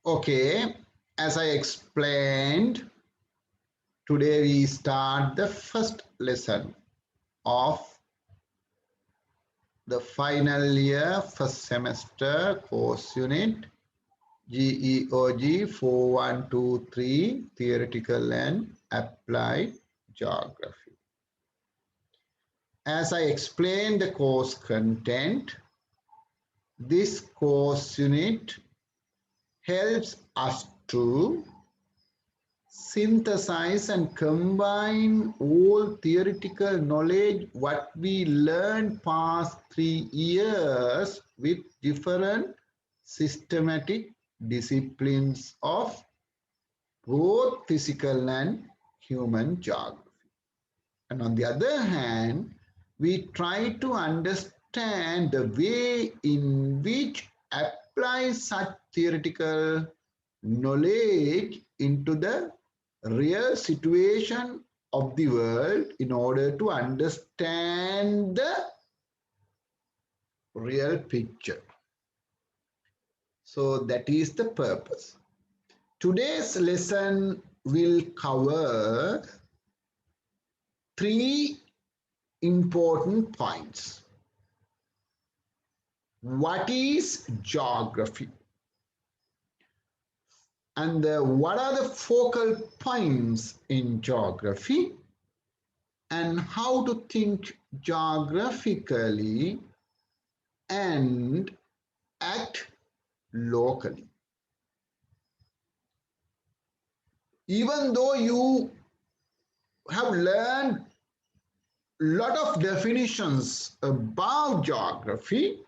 Okay, as I explained, today we start the first lesson of the final year first semester course unit GEOG 4123 Theoretical and Applied Geography. As I explained the course content, this course unit helps us to synthesize and combine all theoretical knowledge what we learned past 3 years with different systematic disciplines of both physical and human geography. And on the other hand, we try to understand the way in which apply such theoretical knowledge into the real situation of the world in order to understand the real picture. So that is the purpose. Today's lesson will cover three important points. What is geography? And what are the focal points in geography? And how to think geographically and act locally. Even though you have learned a lot of definitions about geography,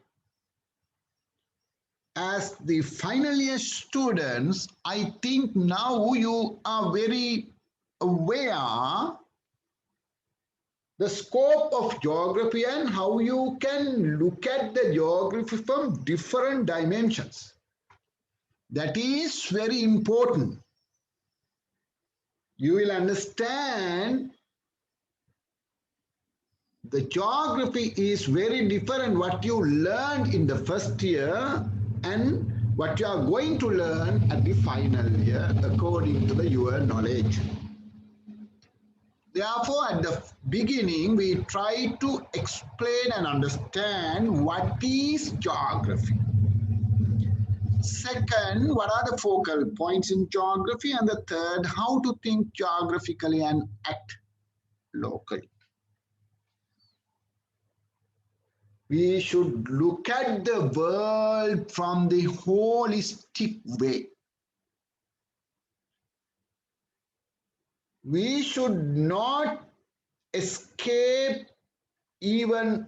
as the final year students, I think now you are very aware the scope of geography and how you can look at the geography from different dimensions. That is very important. You will understand the geography is very different what you learned in the first year and what you are going to learn at the final year according to your knowledge. Therefore, at the beginning, we try to explain and understand what is geography. Second, what are the focal points in geography? And the third, how to think geographically and act locally. We should look at the world from the holistic way. We should not escape even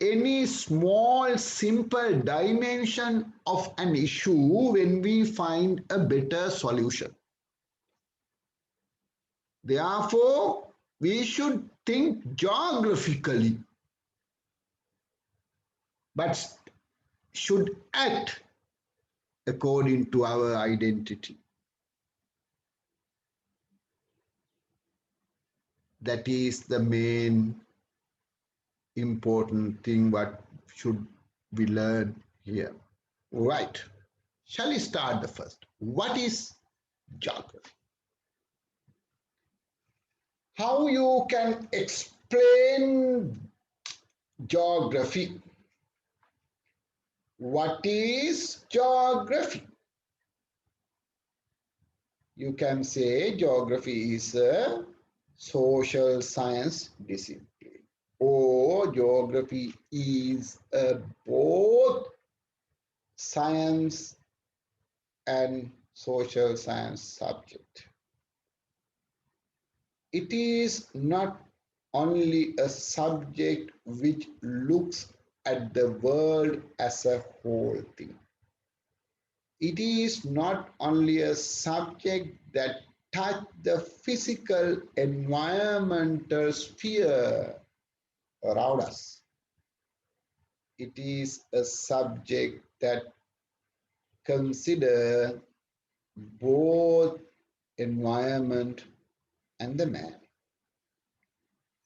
any small simple dimension of an issue when we find a better solution. Therefore, we should think geographically, but should act according to our identity. That is the main important thing what should we learn here. Right. Shall we start the first? What is geography? How you can explain geography? What is geography? You can say geography is a social science discipline, or geography is both science and social science subject. It is not only a subject which looks at the world as a whole thing. It is not only a subject that touches the physical environmental sphere around us. It is a subject that considers both environment and the man.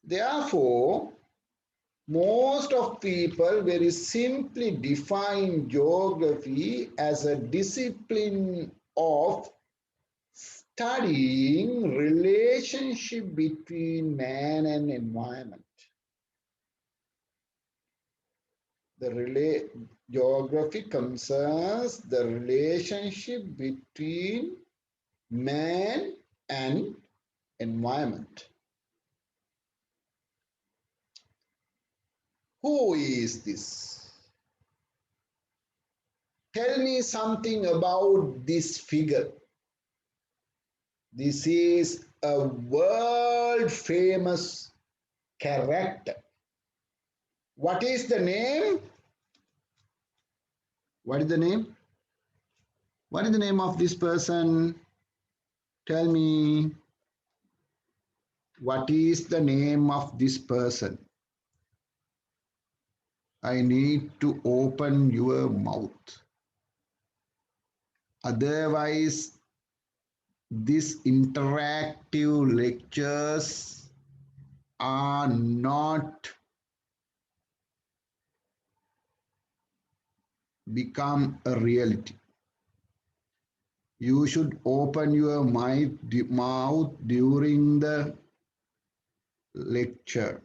Therefore, Most of people very simply define geography as a discipline of studying relationship between man and environment. Geography concerns the relationship between man and environment. Who is this? Tell me something about this figure. This is a world famous character. What is the name? What is the name? What is the name of this person? Tell me. What is the name of this person? I need to open your mouth. Otherwise, these interactive lectures are not become a reality. You should open your mouth during the lecture.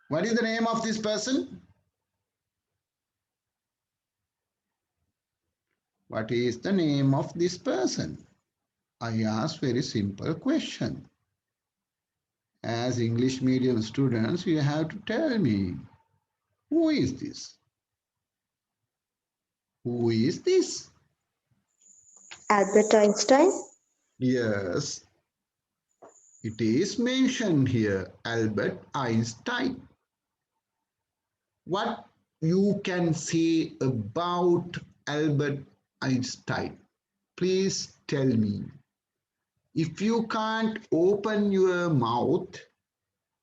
What is the name of this person? What is the name of this person? I ask very simple question. As English medium students, you have to tell me, who is this? Who is this? Albert Einstein. Yes, it is mentioned here, Albert Einstein. What you can say about Albert Einstein? Please tell me. If you can't open your mouth,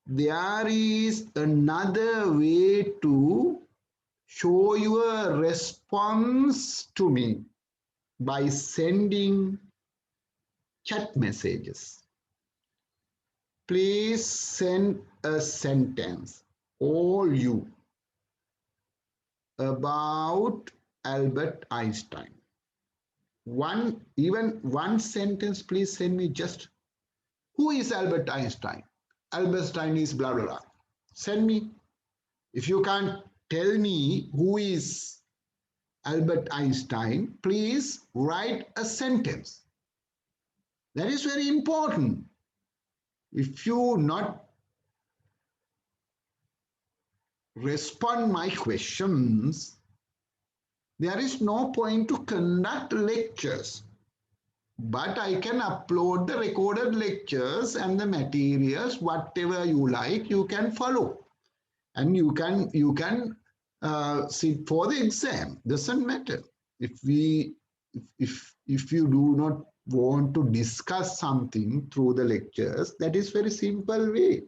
there is another way to show your response to me by sending chat messages. Please send a sentence, all you, about Albert Einstein. Even one sentence, please send me just who is Albert Einstein? Albert Einstein is blah blah blah. Send me. If you can't tell me who is Albert Einstein, please write a sentence. That is very important. If you not respond my questions, there is no point to conduct lectures. But I can upload the recorded lectures and the materials, whatever you like, you can follow. And you can sit for the exam. Doesn't matter. If you do not want to discuss something through the lectures, that is very simple way.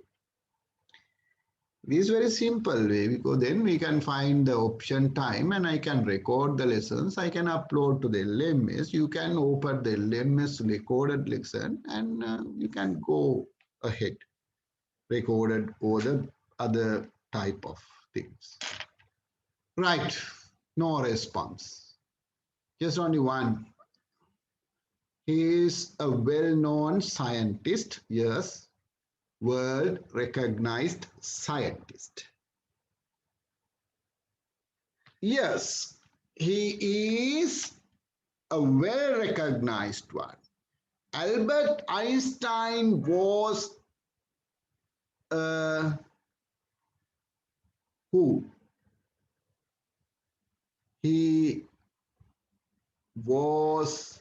It is very simple way, because then we can find the option time and I can record the lessons. I can upload to the LMS. You can open the LMS recorded lesson and you can go ahead, recorded or the other type of things. Right, no response. Just only one. He is a well-known scientist, yes, world-recognized scientist. Yes, he is a well-recognized one. Albert Einstein was who? He was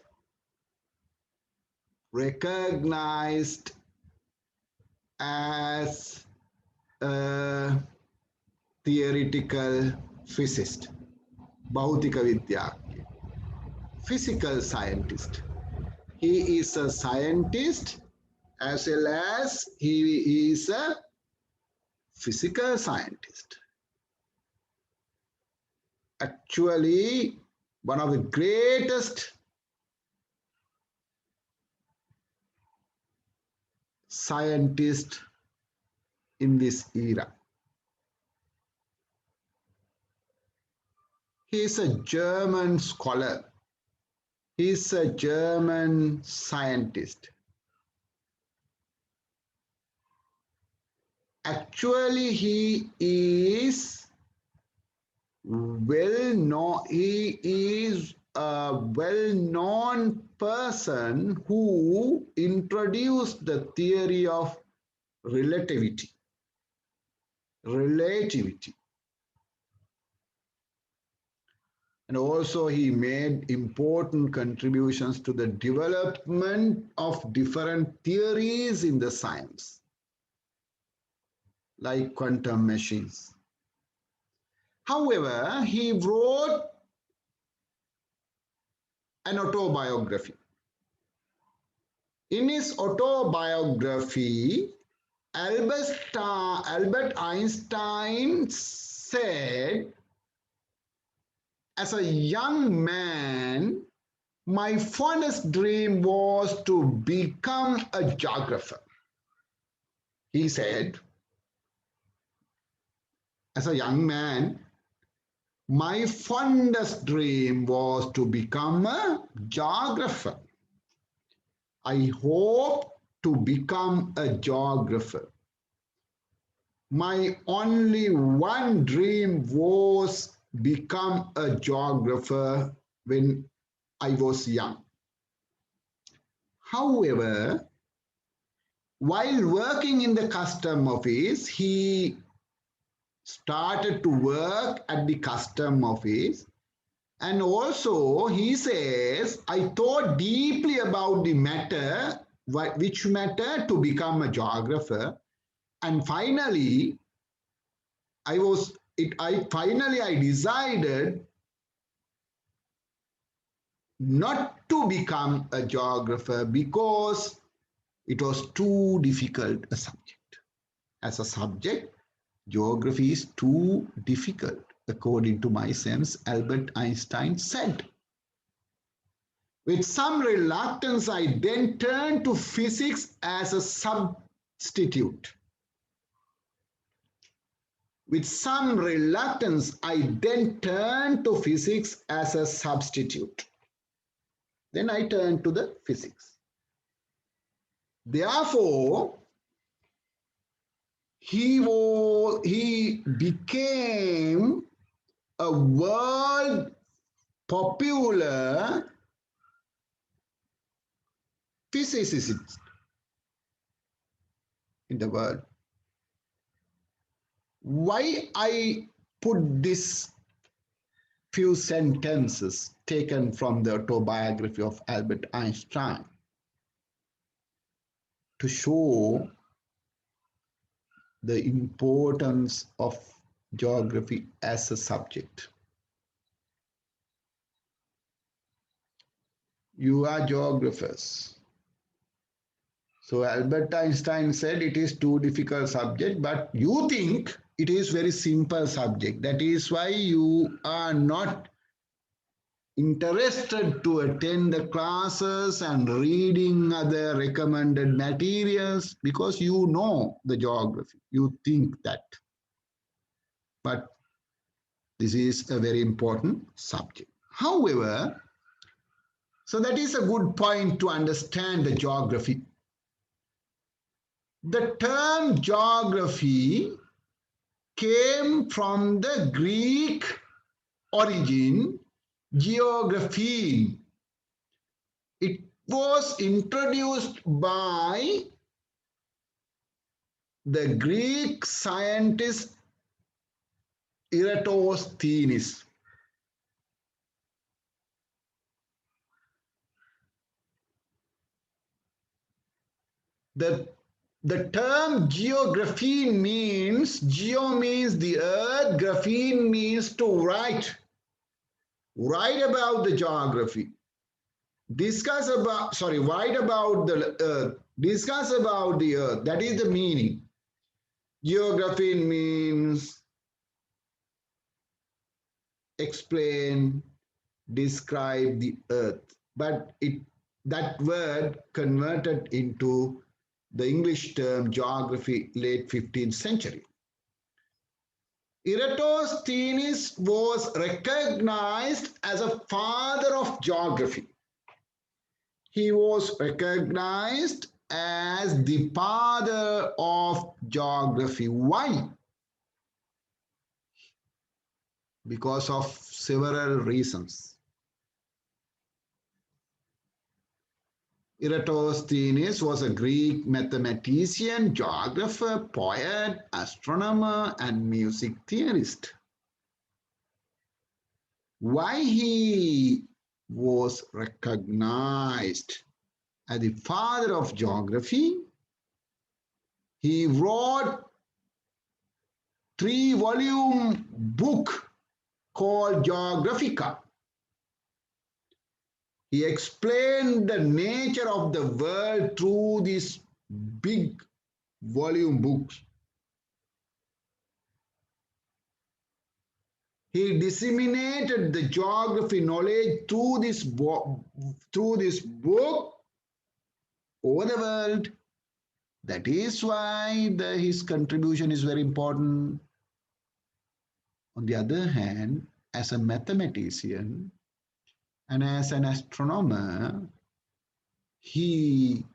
recognized as a theoretical physicist, Bhautika Vidyarthi, physical scientist. He is a scientist as well as he is a physical scientist. Actually, one of the greatest scientist in this era. He is a German scholar. He is a German scientist. Actually, he is well known. He is a well-known person who introduced the theory of relativity. And also he made important contributions to the development of different theories in the science, like quantum machines. However, he wrote an autobiography. In his autobiography, Albert Einstein said, as a young man, my fondest dream was to become a geographer. He said, as a young man, my fondest dream was to become a geographer. I hope to become a geographer. My only one dream was become a geographer when I was young. However, while working in the custom office, he started to work at the custom office. And also he says, I thought deeply about the matter, which matter to become a geographer. And finally, I decided not to become a geographer because it was too difficult a subject. As a subject, geography is too difficult, according to my sense, Albert Einstein said. With some reluctance, I then turned to physics as a substitute. With some reluctance, I then turned to physics as a substitute. Then I turned to the physics. Therefore, he became a world popular physicist in the world. Why I put this few sentences taken from the autobiography of Albert Einstein? To show the importance of geography as a subject. You are geographers. So Albert Einstein said it is too difficult subject, but you think it is very simple subject. That is why you are not interested to attend the classes and reading other recommended materials because you know the geography. You think that. But this is a very important subject. However, so that is a good point to understand the geography. The term geography came from the Greek origin, geography. It was introduced by the Greek scientist Eratosthenes. The term geography means, geo means the earth, graphene means to write. Write about the geography. Write about the earth. Discuss about the earth. That is the meaning. Geography means explain, describe the earth. But that word converted into the English term geography, late 15th century. Eratosthenes was recognized as a father of geography. He was recognized as the father of geography. Why? Because of several reasons. Eratosthenes was a Greek mathematician, geographer, poet, astronomer, and music theorist. Why he was recognized as the father of geography? He wrote 3-volume book called Geographica. He explained the nature of the world through this big volume books. He disseminated the geography knowledge through this book over the world. That is why his contribution is very important. On the other hand, as a mathematician and as an astronomer, he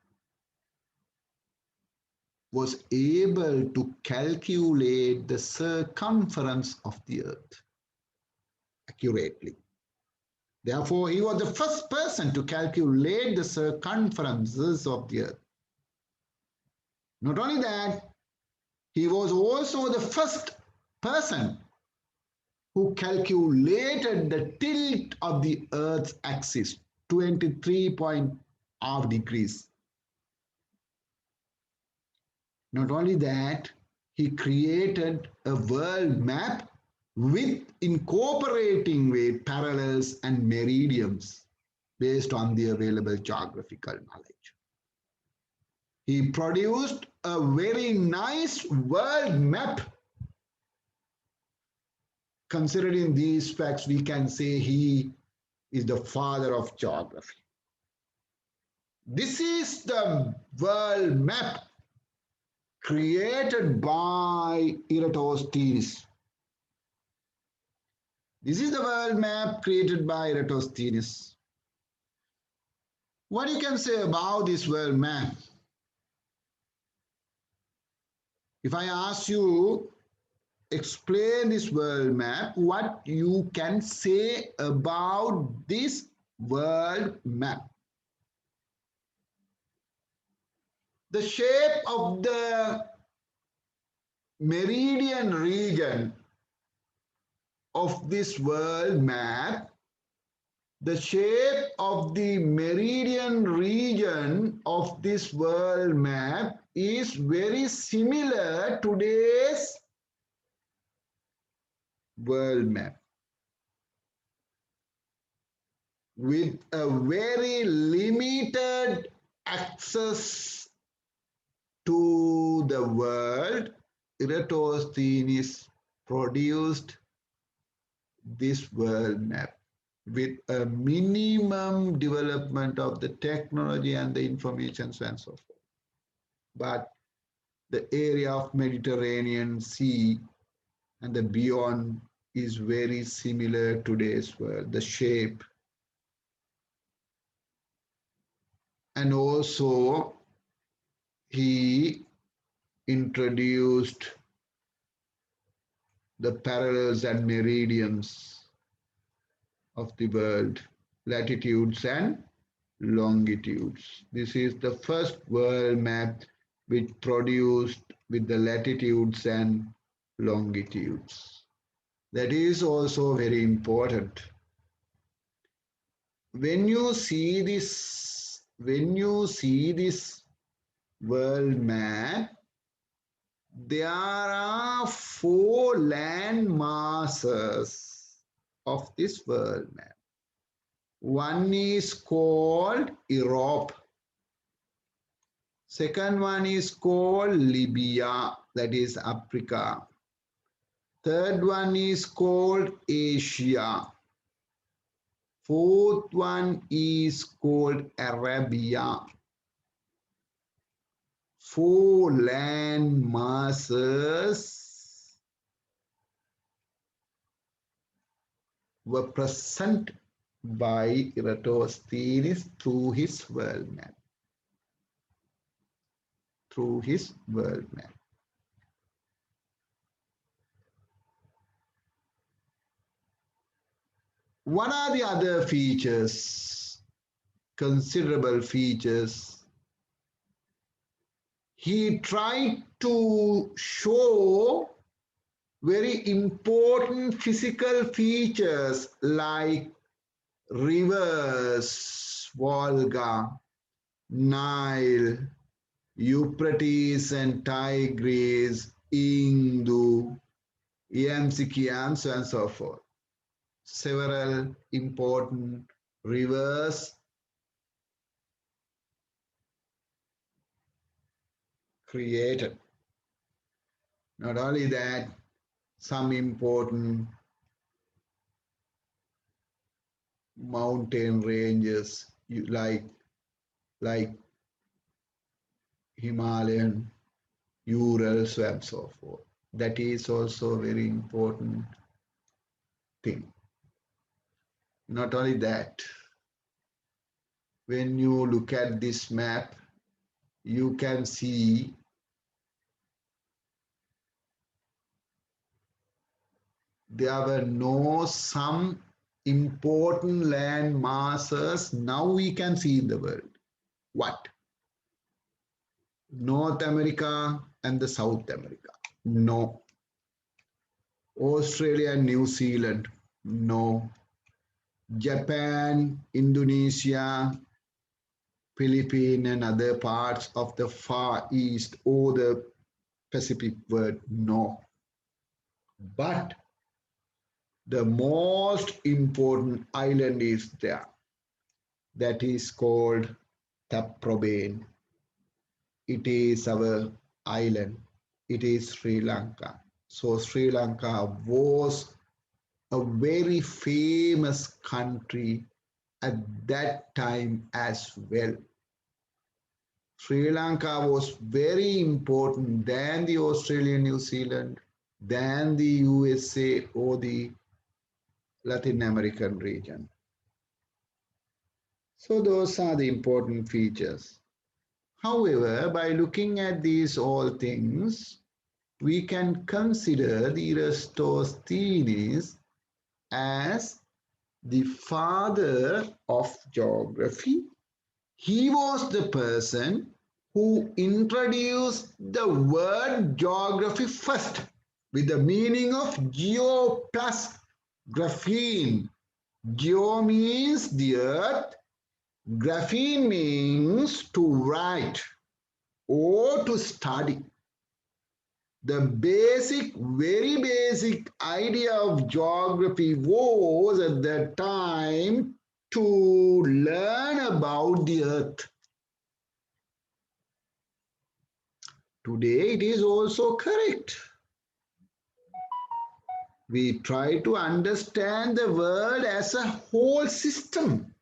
was able to calculate the circumference of the earth accurately. Therefore, he was the first person to calculate the circumferences of the earth. Not only that, he was also the first person who calculated the tilt of the earth's axis, 23.5 degrees. Not only that, he created a world map with incorporating with parallels and meridians based on the available geographical knowledge. He produced a very nice world map. Considering these facts, we can say he is the father of geography. This is the world map created by Eratosthenes. This is the world map created by Eratosthenes. What you can say about this world map? If I ask you, explain this world map, what you can say about this world map? The shape of the meridian region of this world map, the shape of the meridian region of this world map is very similar to today's world map, with a very limited access to the world. Eratosthenes produced this world map with a minimum development of the technology and the information and so forth. But the area of Mediterranean Sea and the beyond is very similar to today's world, the shape. And also, he introduced the parallels and meridians of the world, latitudes and longitudes. This is the first world map which produced with the latitudes and longitudes. That is also very important. When you see this world map, there are 4 land masses of this world map. One is called Europe. Second one is called Libya, that is Africa. Third one is called Asia. Fourth one is called Arabia. 4 land masses were present by Eratosthenes through his world map. Through his world map. What are the other features? Considerable features. He tried to show very important physical features like rivers, Volga, Nile, Euphrates and Tigris, Indus, ENG, and so on and so forth. Several important rivers created. Not only that, some important mountain ranges like Himalayan, Ural, so and so forth. That is also a very important thing. Not only that, when you look at this map, you can see there were some important land masses now we can see in the world. What? North America and the South America? No. Australia and New Zealand? No. Japan, Indonesia, Philippines and other parts of the Far East or the Pacific world? No. But the most important island is there. That is called Taprobane. It is our island. It is Sri Lanka. So Sri Lanka was a very famous country at that time as well. Sri Lanka was very important than the Australia, New Zealand, than the USA or the Latin American region. So those are the important features. However, by looking at these all things, we can consider the Eratosthenes as the father of geography. He was the person who introduced the word geography first with the meaning of geo plus graphene. Geo means the earth, graphene means to write or to study. The very basic idea of geography was at that time to learn about the earth. Today it is also correct. We try to understand the world as a whole system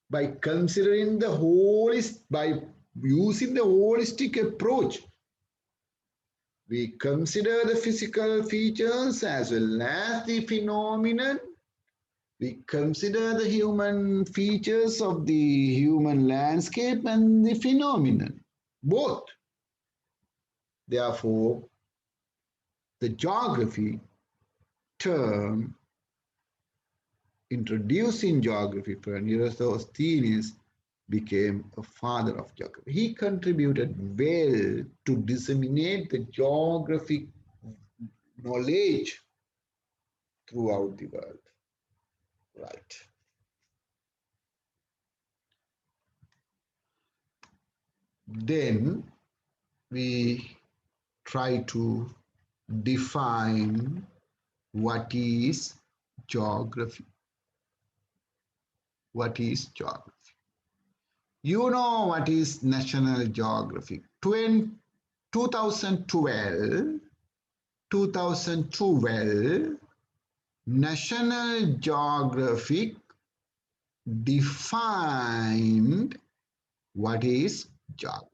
by considering by using the holistic approach. We consider the physical features as well as the phenomenon. We consider the human features of the human landscape and the phenomenon, both. Therefore, the geography term introduced in geography for Eratosthenes became a father of geography. He contributed well to disseminate the geographic knowledge throughout the world. Right. Then we try to define what is geography. What is geography? You know what is National Geographic. 2012, National Geographic defined what is geography.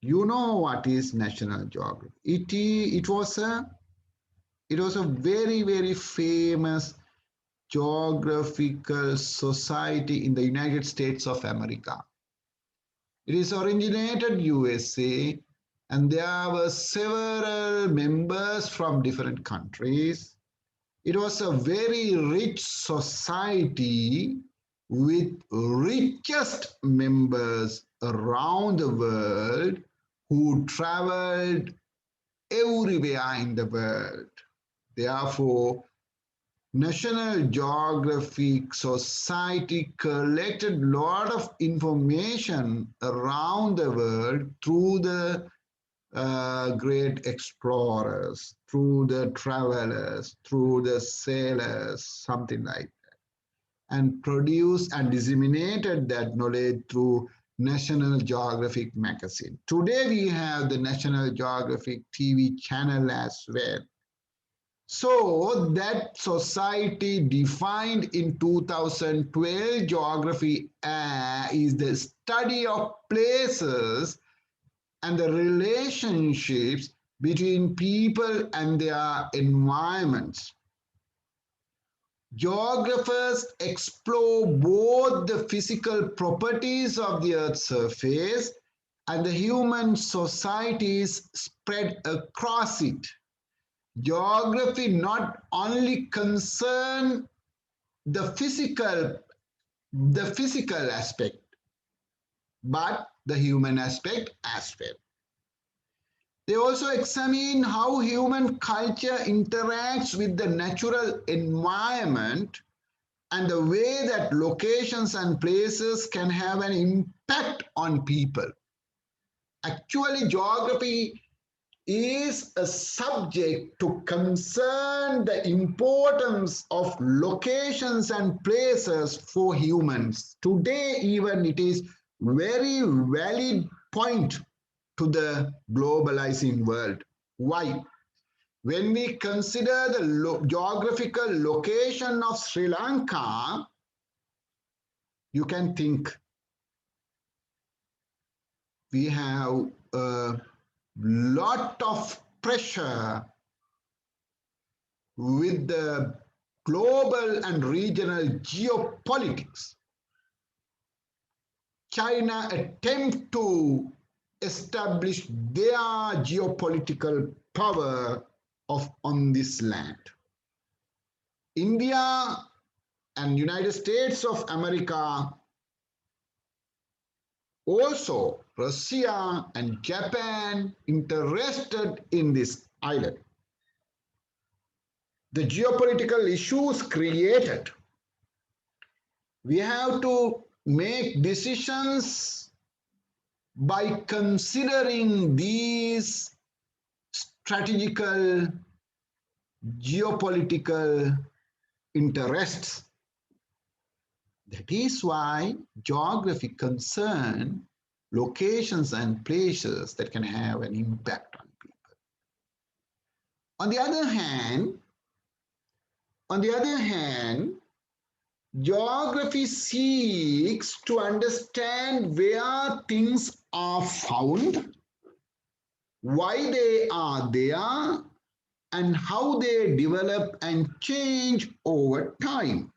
You know what is National Geography? It was a very, very famous geographical society in the United States of America. It is originated USA, and there were several members from different countries. It was a very rich society with richest members around the world who traveled everywhere in the world. Therefore, National Geographic Society collected a lot of information around the world through the great explorers, through the travelers, through the sailors, something like that, and produced and disseminated that knowledge through National Geographic magazine. Today we have the National Geographic TV channel as well. So that society defined in 2012 geography is the study of places and the relationships between people and their environments. Geographers explore both the physical properties of the Earth's surface and the human societies spread across it. Geography not only concern the physical aspect, but the human aspect as well. They also examine how human culture interacts with the natural environment and the way that locations and places can have an impact on people. Actually, geography is a subject to concern the importance of locations and places for humans. Today, even it is very valid point to the globalizing world. Why? When we consider the geographical location of Sri Lanka, you can think we have a lot of pressure with the global and regional geopolitics. China attempt to establish their geopolitical power on this land. India and United States of America, also Russia and Japan interested in this island. The geopolitical issues created, we have to make decisions by considering these strategical geopolitical interests. That is why geography concerns locations and places that can have an impact on people. On the other hand, geography seeks to understand where things are found, why they are there, and how they develop and change over time.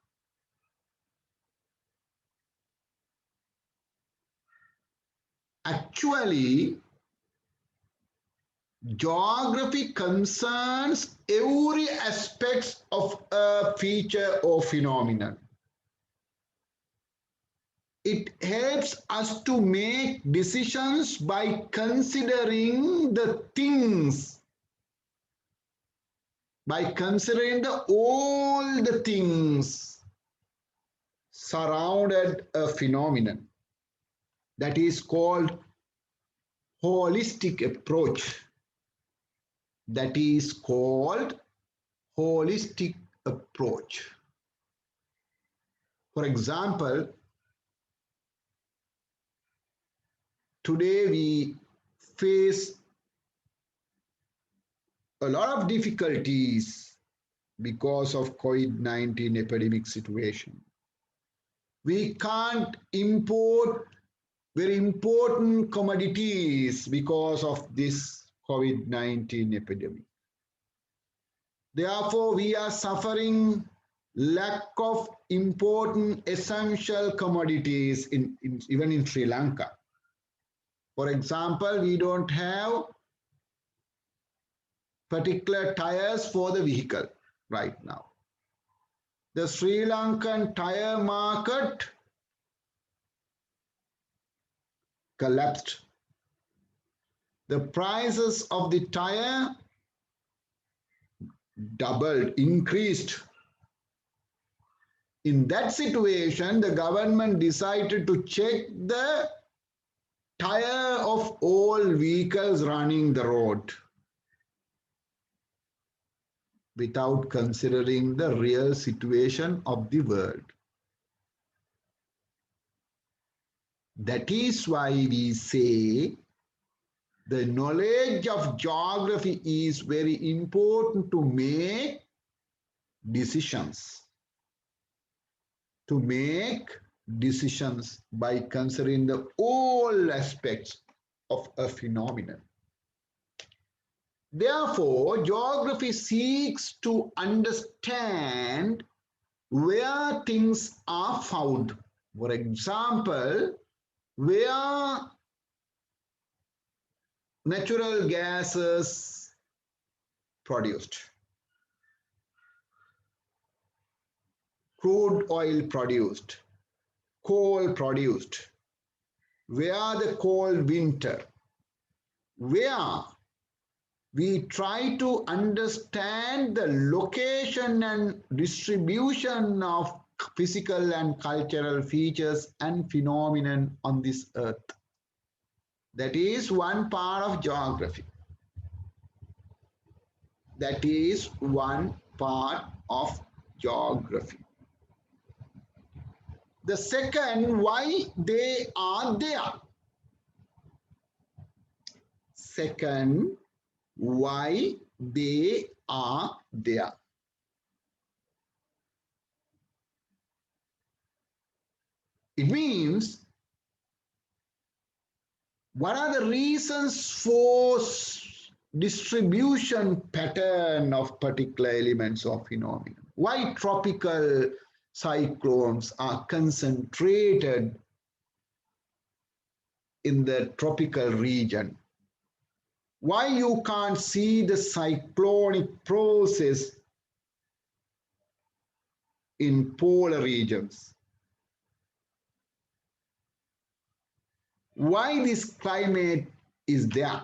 Actually, geography concerns every aspect of a feature or phenomenon. It helps us to make decisions by considering the things, by considering all the things surrounded a phenomenon. That is called holistic approach. That is called holistic approach. For example, today we face a lot of difficulties because of COVID-19 epidemic situation. We can't import very important commodities because of this COVID-19 epidemic. Therefore, we are suffering lack of important essential commodities even in Sri Lanka. For example, we don't have particular tires for the vehicle right now. The Sri Lankan tire market collapsed. The prices of the tire doubled, increased. In that situation, the government decided to check the tire of all vehicles running the road without considering the real situation of the world. That is why we say the knowledge of geography is very important to make decisions. To make decisions by considering the all aspects of a phenomenon. Therefore, geography seeks to understand where things are found. For example, where natural gases produced, crude oil produced, coal produced, where the cold winter, where we try to understand the location and distribution of physical and cultural features and phenomenon on this earth. That is one part of geography. That is one part of geography. The second, why they are there. Second, why they are there. It means, what are the reasons for distribution pattern of particular elements of phenomenon? Why tropical cyclones are concentrated in the tropical region? Why you can't see the cyclonic process in polar regions? Why this climate is there?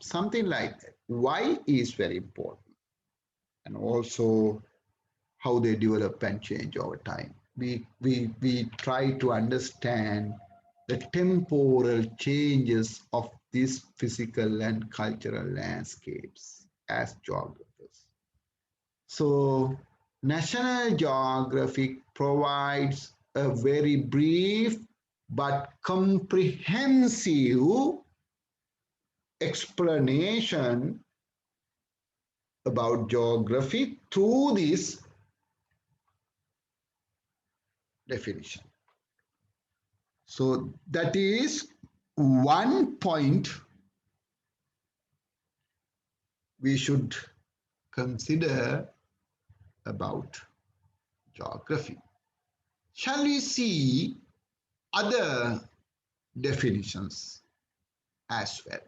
Something like that. Why is very important. And also how they develop and change over time. We try to understand the temporal changes of these physical and cultural landscapes as geographers. So National Geographic provides a very brief but comprehensive explanation about geography through this definition. So that is one point we should consider about geography. Shall we see other definitions as well?